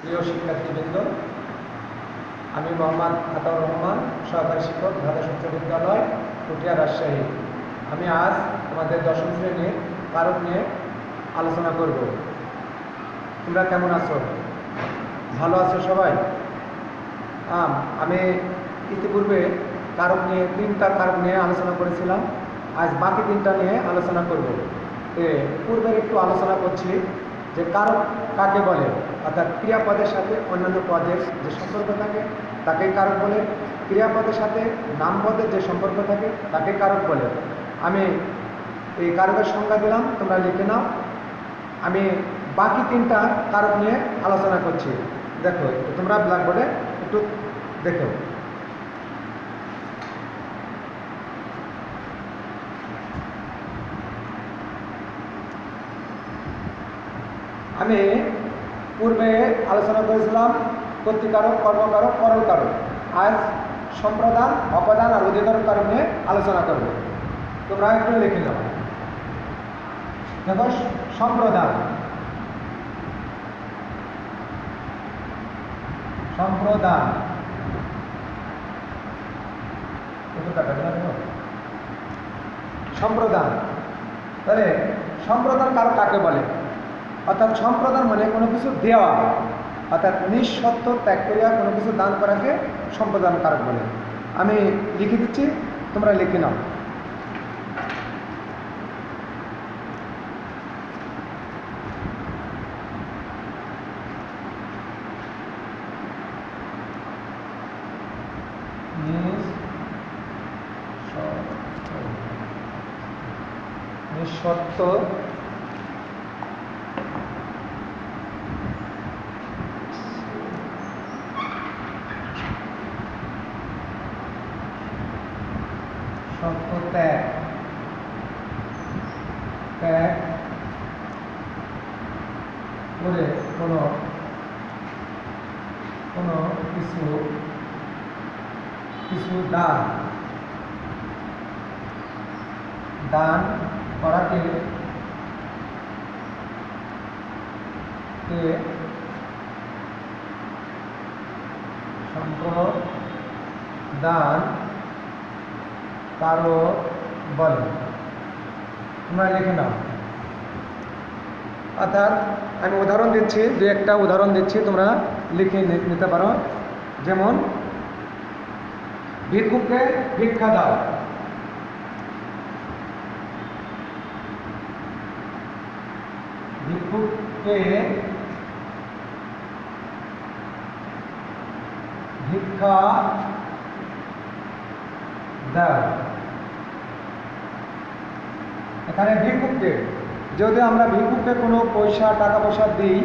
প্রিয় শিক্ষার্থীবৃন্দ, আমি মোহাম্মদ আতাউর রহমান, সহকারী শিক্ষক, দ্বাদশ উচ্চ বিদ্যালয়, পুঠিয়া, রাজশাহী। আমি আজ তোমাদের দশম শ্রেণীর কারক নিয়ে আলোচনা করব। তোমরা কেমন আছো? ভালো আছো সবাই? আমি ইতিপূর্বে কারক নিয়ে 3টা কারক নিয়ে আলোচনা করেছিলাম। আজ বাকি 3টা নিয়ে আলোচনা করব। পূর্বে একটু আলোচনা করছি যে কারক কাকে বলে, অর্থাৎ ক্রিয়াপদের সাথে অন্যান্য পদের যে সম্পর্ক থাকে তাকেই কারক বলে। ক্রিয়াপদের সাথে নামপদের যে সম্পর্ক থাকে তাকে কারক বলে। আমি এই কারকের সংজ্ঞা দিলাম, তোমরা লিখে নাও। আমি বাকি 3টা কারক নিয়ে আলোচনা করছি। দেখো, তোমরা ব্ল্যাকবোর্ডে একটু দেখো। আমি পূর্বে আলোচনা করেছিলাম কর্তৃকারক, কর্মকারক, করণ কারক। আজ সম্প্রদান, অপদান আর অধিকরণ কারক নিয়ে আলোচনা করব। তোমরা একটু লিখে নাও। দেখো, সম্প্রদান, সম্প্রদান সম্প্রদান। তাহলে সম্প্রদান কারক কাকে বলে? অর্থাৎ সম্প্রদান মানে কোনো কিছু দেওয়া, অর্থাৎ নিঃশর্ত ত্যাগ করিয়া কোনো কিছু দান করাকে সম্প্রদান কারক বলে। আমি লিখে দিচ্ছি, তোমরা লিখে নাও। নিঃশর্ত ত্যাগ করে কোনো কিছু দান করাকে সম্প্রদান কারক বলে। তোমরা লিখে নাও। অর্থাৎ আমি উদাহরণ দিচ্ছি, 2-1টা উদাহরণ দিচ্ছি, তোমরা লিখে নিতে পারো। যেমন, ভিক্ষুককে ভিক্ষা দাও। ভিক্ষুককে ভিক্ষা দাও। এখানে ভিক্ষুককে, যদি আমরা ভিক্ষুককে কোনো টাকা পয়সা দিই,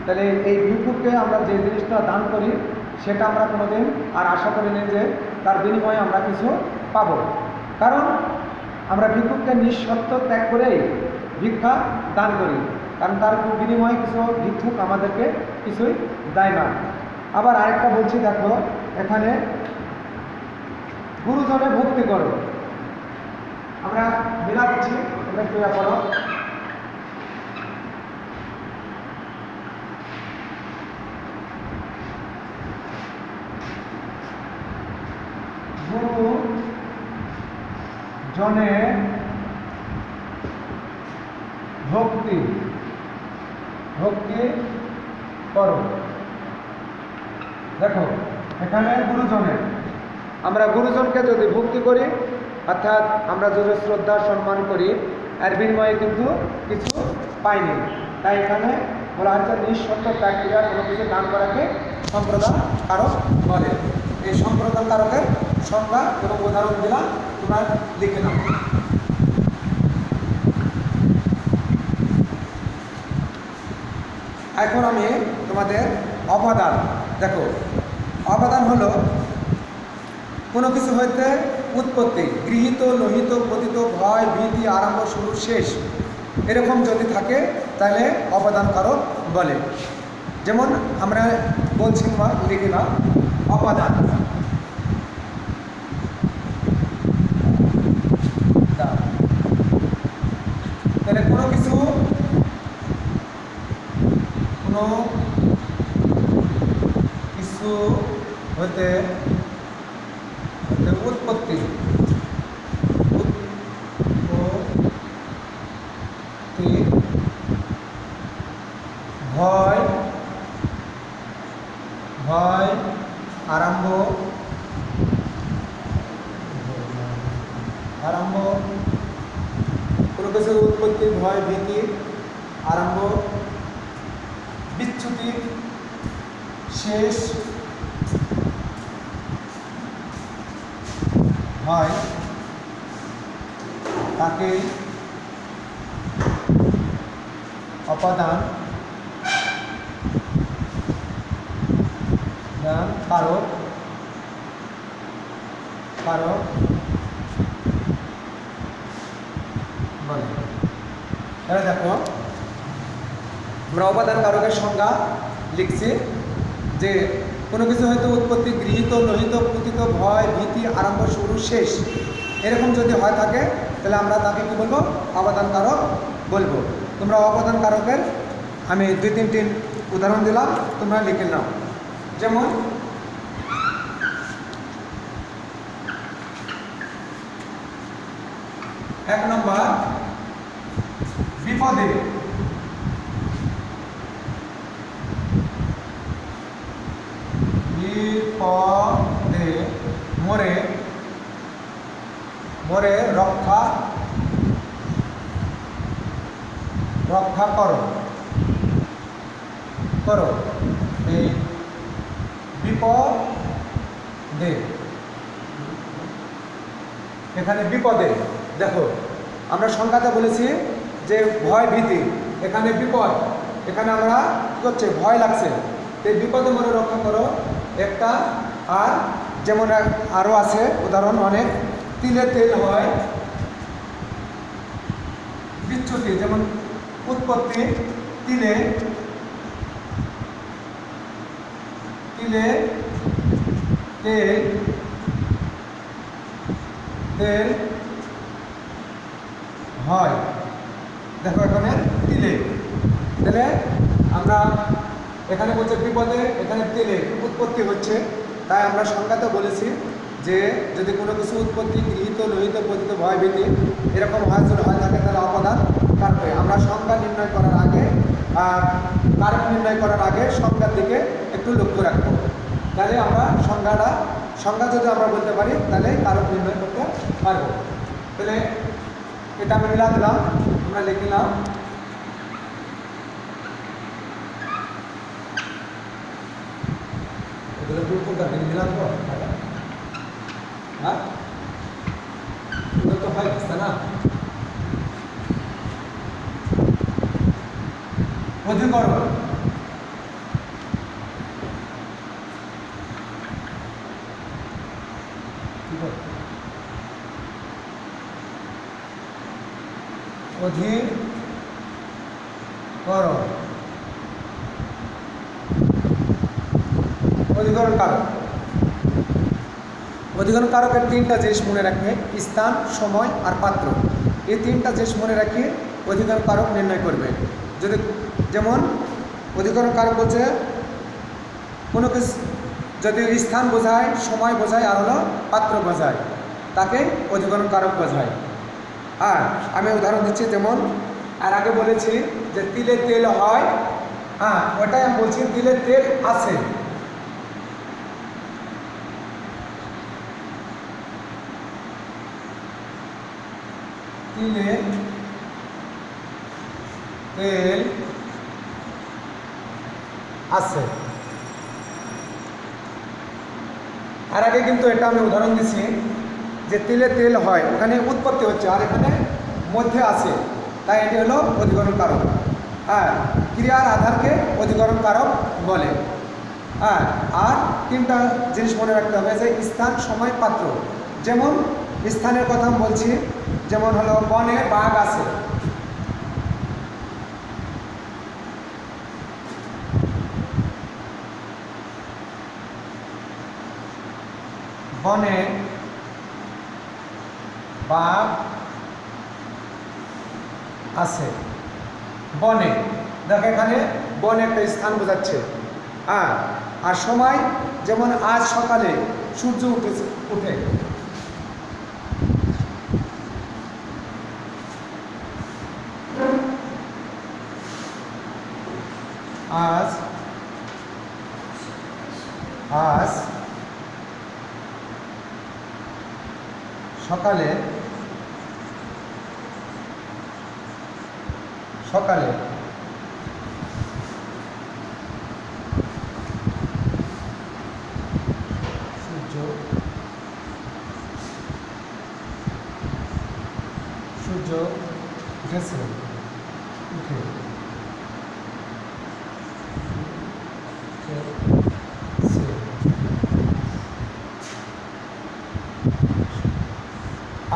তাহলে এই ভিক্ষুককে আমরা যে জিনিসটা দান করি সেটা আমরা কোনোদিন আর আশা করি না যে তার বিনিময়ে আমরা কিছু পাব। কারণ আমরা ভিক্ষুককে নিঃশর্ত ত্যাগ করেই ভিক্ষা দান করি, কারণ তার বিনিময়ে কিছু ভিক্ষুক আমাদেরকে কিছুই দেয় না। আবার আরেকটা বলছি, দেখো এখানে গুরুজনে ভক্তি করো। আমরা মিলাচ্ছি, তোমরা ক্রিয়া করো। গুরুজনে ভক্তি করো। দেখো এখানে গুরুজনের, আমরা গুরুজনকে যদি ভক্তি করি, অর্থাৎ আমরা যদি শ্রদ্ধা সম্মান করি, এর বিনিময়ে কিন্তু কিছু পাইনি। তাই এখানে বলা হচ্ছে নিঃশর্ত ত্যাগ করিয়া কোনো কিছু দান করাকে সম্প্রদান কারক বলে। এই সম্প্রদান কারকের সংজ্ঞা এবং উদাহরণ দিলাম, তোমরা লিখে নাও। এখন আমি তোমাদের অবদান। দেখো, অবদান হলো কোনো কিছু হইতে উৎপত্তি, গৃহীত, লোহিত, পতিত, ভয়, ভীতি, আরম্ভ, শুরু, শেষ, এরকম যদি থাকে তাহলে অবদান কারক বলে। যেমন আমরা বলছি, লিখে নাও অবদান। তাহলে কোনো কিছু হতে উৎপত্তি ভয় ভয় আরম্ভ আরম্ভ কোনো কিছুর উৎপত্তি ভয় ভীতি আরম্ভ বিচ্যুতি শেষ হয় তাকে অপাদান কারক কারক বলে। এবার দেখো আমরা উপাদান কারকের সংজ্ঞা লিখছি যে কোনো কিছু হয়তো উৎপত্তি গৃহীত লোহিত পুতিত ভয় ভীতি আরম্ভ শুরু শেষ এরকম যদি হয় থাকে তাহলে আমরা তাকে কি বলবো অপাদান কারক বলবো। তোমরা অপাদান কারকের আমি 2-3টি উদাহরণ দিলাম, তোমরা লিখে নাও। যেমন এক নম্বর বিপদে বিপদে মরে মরে রক্ষা রক্ষা করো করো এই বিপদে এখানে বিপদে দেখো আমরা সংখ্যাতে বলেছি যে ভয় ভীতি, এখানে বিপদ, এখানে আমরা কী করছে ভয় লাগছে, এই বিপদে মনে রক্ষা করো একটা। আর যেমন আরও আছে উদাহরণ অনেক, তিলে তেল হয় বিচ্যুতি, যেমন উৎপত্তি তিলে তিলে তেল তেল হয় দেখো এখানে তিলে, তাহলে আমরা এখানে বলছে বিপদে, এখানে তেলে উৎপত্তি হচ্ছে, তাই আমরা সংজ্ঞাতে বলেছি যে যদি কোনো কিছু উৎপত্তি গৃহীত লোহিত পতিত ভয় ভীতি এরকম হয় যদি হয় থাকে তাহলে অপাদান কারক। আমরা সংজ্ঞা নির্ণয় করার আগে আর কারক নির্ণয় করার আগে সংজ্ঞার দিকে একটু লক্ষ্য রাখবো, তাহলে আমরা সংজ্ঞা যদি আমরা বলতে পারি তাহলে কারক নির্ণয় করতে পারবো। তাহলে এটা আমি মিলা দিলাম, আমরা লিখলাম এগুলো কোনটা মিলা দেবো, হ্যাঁ এগুলো তো হয় না। অধিকরণ অধিকরণ অধিকরণ কারক, অধিকরণ কারকের 3টা জিনিস মনে রাখবে, স্থান সময় আর পাত্র। এই 3টা জিনিস মনে রাখি অধিকরণ কারক নির্ণয় করবে। যদি যেমন অধিকরণ কারক বলছে কোনো কিছু যদি স্থান বোঝায় সময় বোঝায় আর হলো পাত্র বোঝায় তাকে অধিকরণ কারক বোঝায়। আর আমি উদাহরণ দিচ্ছি, যেমন আর আগে বলেছি যে তিলে তেল হয়, হ্যাঁ ওটাই আমি বলছি তিলে তেল আছে, তিলে তেল আছে। আর আগে কিন্তু এটা আমি উদাহরণ দিচ্ছি যে তিলে তেল হয় ওখানে উৎপত্তি হচ্ছে আর এখানে মধ্যে আছে, তাই এটি হলো অধিকরণ কারক। হ্যাঁ ক্রিয়ার আধারকে অধিকরণ কারক বলে। হ্যাঁ আর 3টা জিনিস মনে রাখতে হবে যে স্থান সময় পাত্র। যেমন স্থানের কথা বলছি, যেমন হলো বনে বাঘ আছে, বনে বাঘ আছে, বনে দেখো এখানে বন একটা স্থান বোঝাচ্ছে, আর সময় যেমন আজ সকালে সূর্য উঠে আজ সকালে সূর্য উঠেছে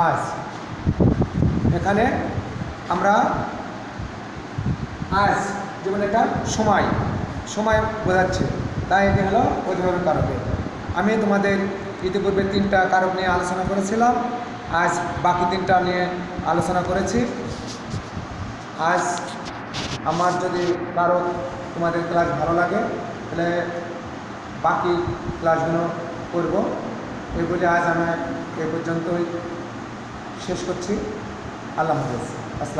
আজ এখানে আমরা আজ যেমন এটা সময় বোঝাচ্ছে, তাই এটি হলো অভিভাবক কারকে। আমি তোমাদের ইতিপূর্বে 3টা কারক নিয়ে আলোচনা করেছিলাম, আজ বাকি 3টা নিয়ে আলোচনা করেছি। আজ আমার যদি কারো তোমাদের ক্লাস ভালো লাগে তাহলে বাকি ক্লাসগুলো করব। এই বলে আজ আমি এ পর্যন্তই শেষ করছি। আল্লাহ হাফেজ। আসসালাম।